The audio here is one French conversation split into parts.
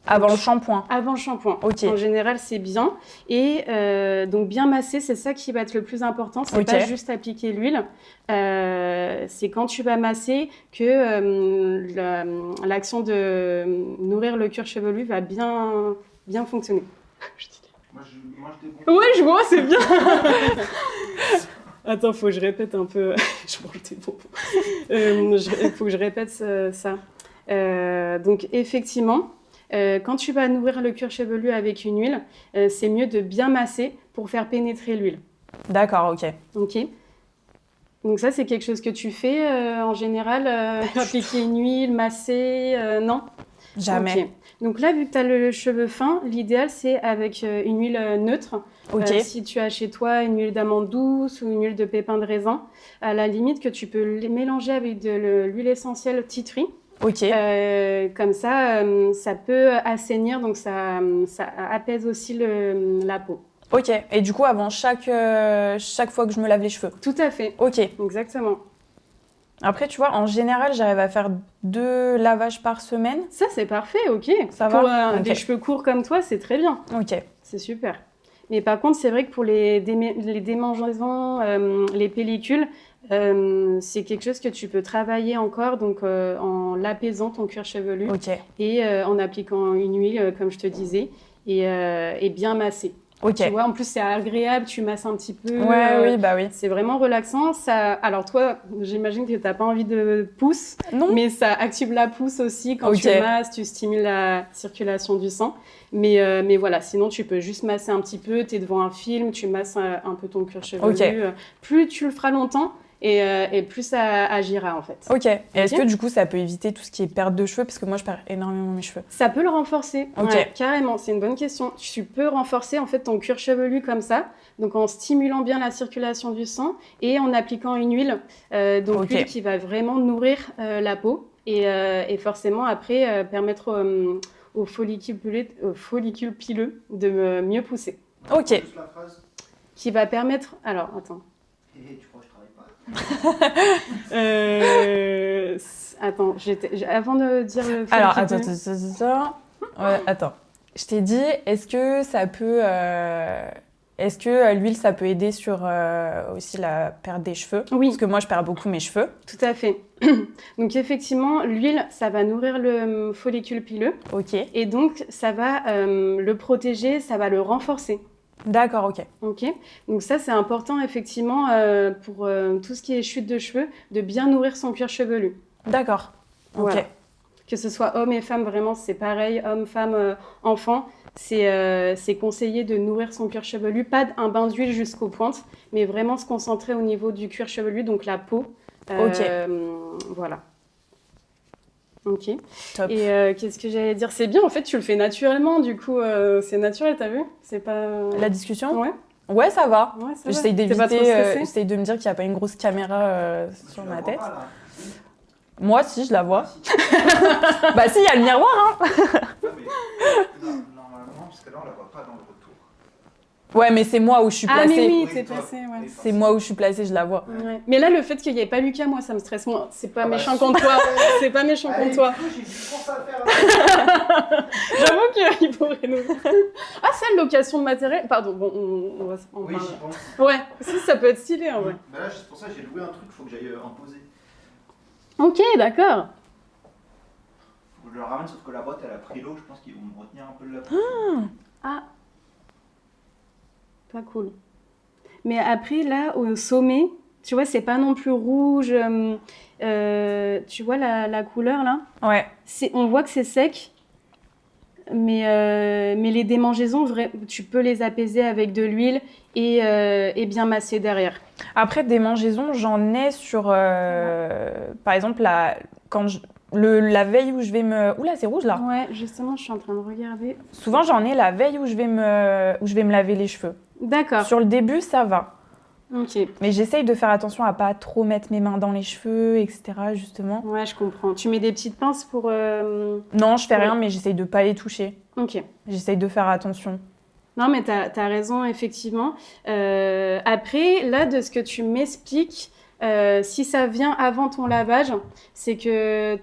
Avant le shampoing. Avant le shampoing. Ok. En général, c'est bien. Et donc, bien masser, c'est ça qui va être le plus important. C'est pas juste appliquer l'huile. C'est quand tu vas masser que l'action de nourrir le cuir chevelu va bien fonctionner. Moi, je débrouille. Ouais, je vois, c'est bien. Attends, faut que je répète un peu. Je mange tes bonbons. Faut que je répète ça. Donc, effectivement, quand tu vas nourrir le cuir chevelu avec une huile, c'est mieux de bien masser pour faire pénétrer l'huile. D'accord, ok. Ok. Donc ça, c'est quelque chose que tu fais en général, appliquer une huile, masser, non? Jamais. Okay. Donc là, vu que tu as le cheveu fin, l'idéal, c'est avec une huile neutre. Si tu as chez toi une huile d'amande douce ou une huile de pépins de raisin, à la limite que tu peux les mélanger avec de l'huile essentielle tea tree. Ok. Comme ça, ça peut assainir, donc ça apaise aussi la peau. Ok. Et du coup, avant chaque fois que je me lave les cheveux? Tout à fait. Ok. Exactement. Après, tu vois, en général, j'arrive à faire 2 lavages par semaine. Ça, c'est parfait, ok. Ça pour va des cheveux courts comme toi, c'est très bien. Ok. C'est super. Mais par contre, c'est vrai que pour les démangeaisons, les pellicules, c'est quelque chose que tu peux travailler encore, donc en l'apaisant ton cuir chevelu et en appliquant une huile, comme je te disais, et bien masser. Tu vois, en plus, c'est agréable, tu masses un petit peu. Oui, bah oui. C'est vraiment relaxant. Alors toi, j'imagine que tu n'as pas envie de pouce, mais ça active la pousse aussi quand tu masses, tu stimules la circulation du sang. Mais voilà, sinon, tu peux juste masser un petit peu, tu es devant un film, tu masses un peu ton cuir chevelu. Plus tu le feras longtemps, et plus ça agira en fait. Ok. Et est-ce que du coup ça peut éviter tout ce qui est perte de cheveux? Parce que moi je perds énormément mes cheveux. Ça peut le renforcer, carrément, c'est une bonne question. Tu peux renforcer en fait ton cuir chevelu comme ça, donc en stimulant bien la circulation du sang et en appliquant une huile, l'huile qui va vraiment nourrir la peau et forcément après permettre aux follicules pileux de mieux pousser. Ok. Juste la phrase. Qui va permettre... Alors, attends. Tu crois que je travaille pas? Attends, avant de dire le... Alors, attends. Attends. Je t'ai dit, est-ce que ça peut... Est-ce que l'huile, ça peut aider sur aussi la perte des cheveux? Oui. Parce que moi, je perds beaucoup mes cheveux. Tout à fait. Donc, effectivement, l'huile, ça va nourrir le follicule pileux. Ok. Et donc, ça va le protéger, ça va le renforcer. D'accord, ok. Donc ça, c'est important, effectivement, pour tout ce qui est chute de cheveux, de bien nourrir son cuir chevelu. D'accord. Ok. Voilà. Que ce soit homme et femme, vraiment, c'est pareil. Homme, femme, enfant, c'est conseillé de nourrir son cuir chevelu. Pas un bain d'huile jusqu'aux pointes, mais vraiment se concentrer au niveau du cuir chevelu, donc la peau. Voilà. Ok. Top. Et qu'est-ce que j'allais dire? C'est bien, en fait, tu le fais naturellement, du coup, c'est naturel, t'as vu? C'est pas... La discussion? Ouais, ça va. Ouais, ça j'essaye va. d'éviter, j'essaye de me dire qu'il n'y a pas une grosse caméra sur ma tête. Pas, là. Moi, si, je la vois. Bah si, il y a le miroir, hein. Non, mais normalement, parce que là, on la voit pas dans le retour. Ouais, mais c'est moi où je suis placée. Ah, mais oui, t'es placée, ouais. C'est moi où je suis placée, je la vois. Ouais. Mais là, le fait qu'il n'y ait pas Lucas, moi, ça me stresse moins. C'est pas méchant contre toi. C'est pas méchant contre toi. J'ai dit qu'on à faire. J'avoue qu'il pourrait nous... Ah, ça, location de matériel... Pardon, bon, on va en parler. Oui, j'y pense. Ouais, si, ça peut être stylé, en vrai. Mais là, c'est pour ça que j'ai loué un truc, faut que j'aille en poser. Ok, d'accord. Faut que je le ramène, sauf que la boîte, elle a pris l'eau, je pense qu'ils vont me retenir un peu de la pression. Ah. Pas cool. Mais après, là, au sommet, tu vois, c'est pas non plus rouge. Tu vois la couleur, là? Ouais. On voit que c'est sec. Mais les démangeaisons, tu peux les apaiser avec de l'huile et bien masser derrière. Après, démangeaisons, j'en ai sur... par exemple, la veille où je vais me... Oula, c'est rouge, là. Ouais, justement, je suis en train de regarder. Souvent, j'en ai la veille où je vais me laver les cheveux. D'accord. Sur le début, ça va. Ok. Mais j'essaye de faire attention à pas trop mettre mes mains dans les cheveux, etc., justement. Ouais, je comprends. Tu mets des petites pinces pour... Non, je fais rien, mais j'essaye de pas les toucher. Ok. J'essaye de faire attention. Non, mais t'as raison, effectivement. Après, là, de ce que tu m'expliques, Si ça vient avant ton lavage, c'est que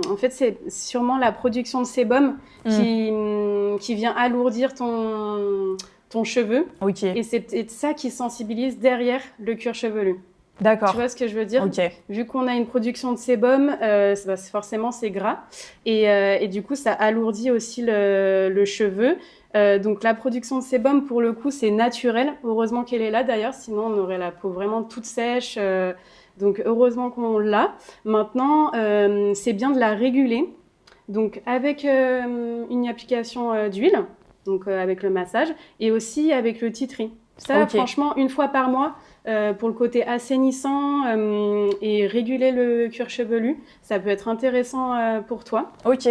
en fait, c'est sûrement la production de sébum qui vient alourdir ton cheveu. Ok. Et c'est ça qui sensibilise derrière le cuir chevelu. D'accord. Tu vois ce que je veux dire? Ok. Vu qu'on a une production de sébum, forcément c'est gras. Et du coup, ça alourdit aussi le cheveu. Donc la production de sébum, pour le coup, c'est naturel. Heureusement qu'elle est là d'ailleurs, sinon on aurait la peau vraiment toute sèche. Donc heureusement qu'on l'a. Maintenant, c'est bien de la réguler. Donc avec une application d'huile, donc avec le massage, et aussi avec le tea tree. Ça, franchement, une fois par mois, pour le côté assainissant et réguler le cuir chevelu, ça peut être intéressant pour toi. Ok.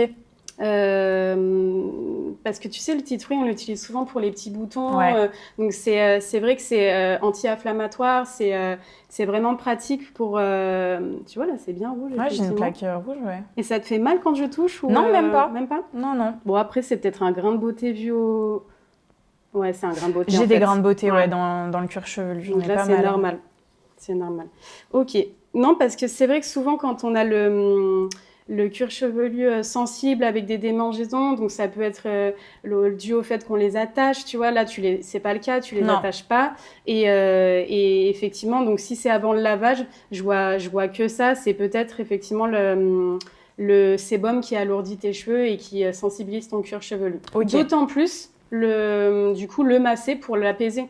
Parce que tu sais, le tea tree, on l'utilise souvent pour les petits boutons. Ouais. Donc c'est vrai que c'est anti-inflammatoire, c'est vraiment pratique pour... tu vois, là, c'est bien rouge. Ouais, j'ai une plaque rouge, ouais. Et ça te fait mal quand je touche ou, Non, même pas. Même pas? Non, non. Bon, après, c'est peut-être un grain de beauté vu au... Ouais, c'est un grain de beauté. J'ai des grains de beauté, ouais, dans le cuir chevelu. J'en ai là, pas c'est mal. normal. C'est normal. Ok. Non, parce que c'est vrai que souvent, quand on a le cuir chevelu sensible avec des démangeaisons, donc ça peut être dû au fait qu'on les attache, tu vois, là, c'est pas le cas, tu les attaches pas. Et effectivement, donc si c'est avant le lavage, je vois que ça, c'est peut-être effectivement le sébum qui alourdit tes cheveux et qui sensibilise ton cuir chevelu. Okay. D'autant plus, du coup, le masser pour l'apaiser.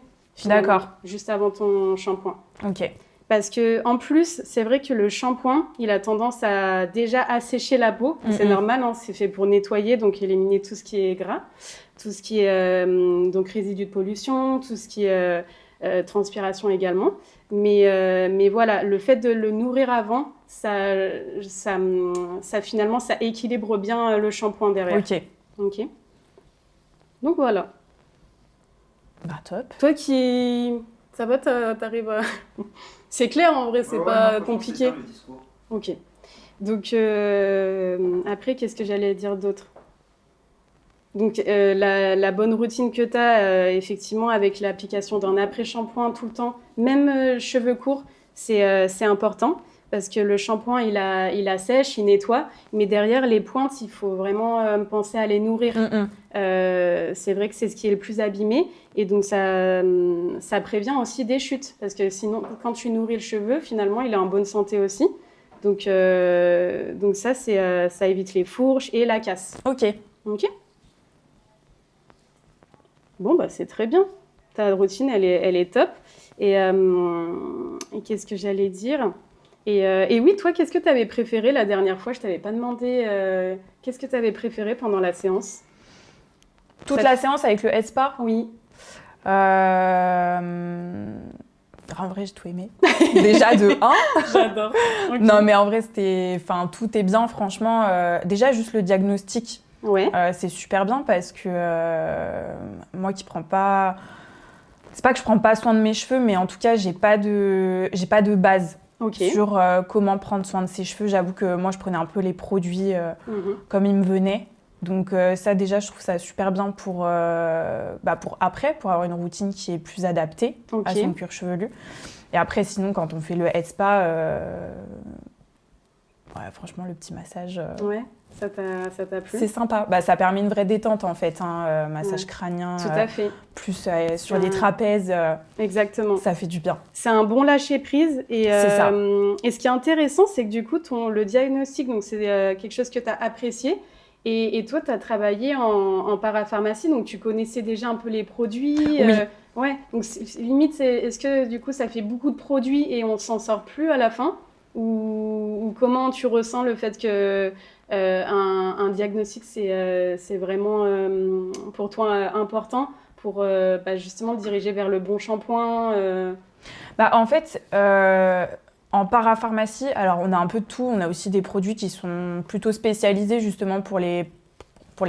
D'accord. Juste avant ton shampoing. Ok. Parce que en plus, c'est vrai que le shampoing, il a tendance à déjà assécher la peau. C'est normal, hein, c'est fait pour nettoyer, donc éliminer tout ce qui est gras, tout ce qui est donc résidus de pollution, tout ce qui est transpiration également. Mais voilà, le fait de le nourrir avant, ça finalement, ça équilibre bien le shampoing derrière. Ok. Donc voilà. Bah top. Toi qui... Ça va, t'arrives à... C'est clair en vrai, c'est pas compliqué. C'est bien, le discours. Ok. Donc après, qu'est-ce que j'allais dire d'autre? Donc la bonne routine que tu as, effectivement, avec l'application d'un après-shampoing tout le temps, même cheveux courts, c'est important. Parce que le shampoing, il assèche, il nettoie, mais derrière les pointes, il faut vraiment penser à les nourrir. C'est vrai que c'est ce qui est le plus abîmé, et donc ça prévient aussi des chutes, parce que sinon, quand tu nourris le cheveu, finalement, il est en bonne santé aussi. Donc ça, ça évite les fourches et la casse. Ok. Bon, bah c'est très bien. Ta routine, elle est top. Et qu'est-ce que j'allais dire ? Et oui, toi, qu'est-ce que tu avais préféré la dernière fois? Je t'avais pas demandé. Qu'est-ce que tu avais préféré pendant la séance? Toute la séance avec le Spa? Oui. En vrai, j'ai tout aimé. Déjà de 1. J'adore. Okay. Non, mais en vrai, tout est bien, franchement. Déjà, juste le diagnostic, c'est super bien parce que moi qui prends pas... C'est pas que je prends pas soin de mes cheveux, mais en tout cas, j'ai pas de base. Sur comment prendre soin de ses cheveux. J'avoue que moi, je prenais un peu les produits comme ils me venaient. Donc ça, déjà, je trouve ça super bien pour avoir une routine qui est plus adaptée à son cuir chevelu. Et après, sinon, quand on fait le head spa, franchement, le petit massage... Ça t'a plu? C'est sympa. Ça permet une vraie détente, en fait. Massage crânien. Tout à fait. Plus sur les trapèzes. Exactement. Ça fait du bien. C'est un bon lâcher-prise. C'est ça. Et ce qui est intéressant, c'est que du coup, le diagnostic, donc c'est quelque chose que tu as apprécié. Et toi, tu as travaillé en parapharmacie, donc tu connaissais déjà un peu les produits. Oui. Donc limite, est-ce que du coup, ça fait beaucoup de produits et on s'en sort plus à la fin? Ou comment tu ressens le fait que un diagnostic, c'est vraiment pour toi important pour justement diriger vers le bon shampoing En fait, en parapharmacie, alors on a un peu de tout. On a aussi des produits qui sont plutôt spécialisés justement pour les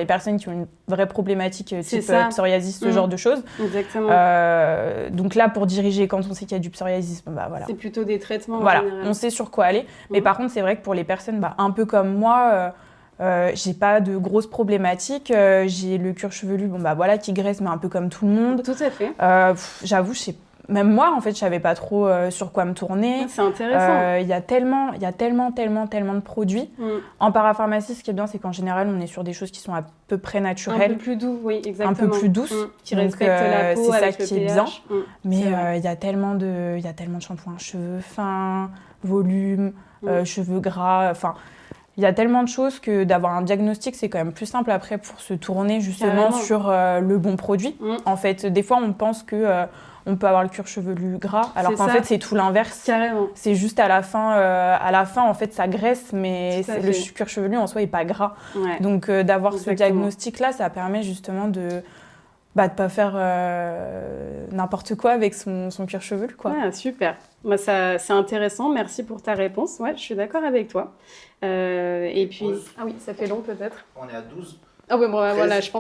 personnes qui ont une vraie problématique type psoriasis, ce genre de choses. Exactement. Donc là, pour diriger, quand on sait qu'il y a du psoriasis, voilà. C'est plutôt des traitements voilà, en général. On sait sur quoi aller. Mais par contre, c'est vrai que pour les personnes un peu comme moi, j'ai pas de grosses problématiques. J'ai le cuir chevelu qui graisse, mais un peu comme tout le monde. Tout à fait. J'avoue, même moi, en fait, je savais pas trop sur quoi me tourner. C'est intéressant. Il y a tellement de produits. En parapharmacie, ce qui est bien, c'est qu'en général, on est sur des choses qui sont à peu près naturelles. Un peu plus doux, oui, exactement. Un peu plus douces. Qui respectent la peau c'est avec ça le qui pH. est bien. Mais il y a tellement de shampoings, cheveux fins, volume, cheveux gras, enfin... Il y a tellement de choses que d'avoir un diagnostic, c'est quand même plus simple après pour se tourner justement sur le bon produit. En fait, des fois, on pense que on peut avoir le cuir chevelu gras, alors qu'en fait, c'est tout l'inverse. Carrément. C'est juste à la fin, en fait, ça graisse, mais le cuir chevelu en soi n'est pas gras. Ouais. Donc, d'avoir ce diagnostic-là, ça permet justement de pas faire n'importe quoi avec son cuir chevelu, quoi. Ouais, super. Bah, c'est intéressant. Merci pour ta réponse. Ouais, je suis d'accord avec toi. Et puis... Ah oui, ça fait long peut-être. On est à 12. Ah oui, bon, voilà, je pense.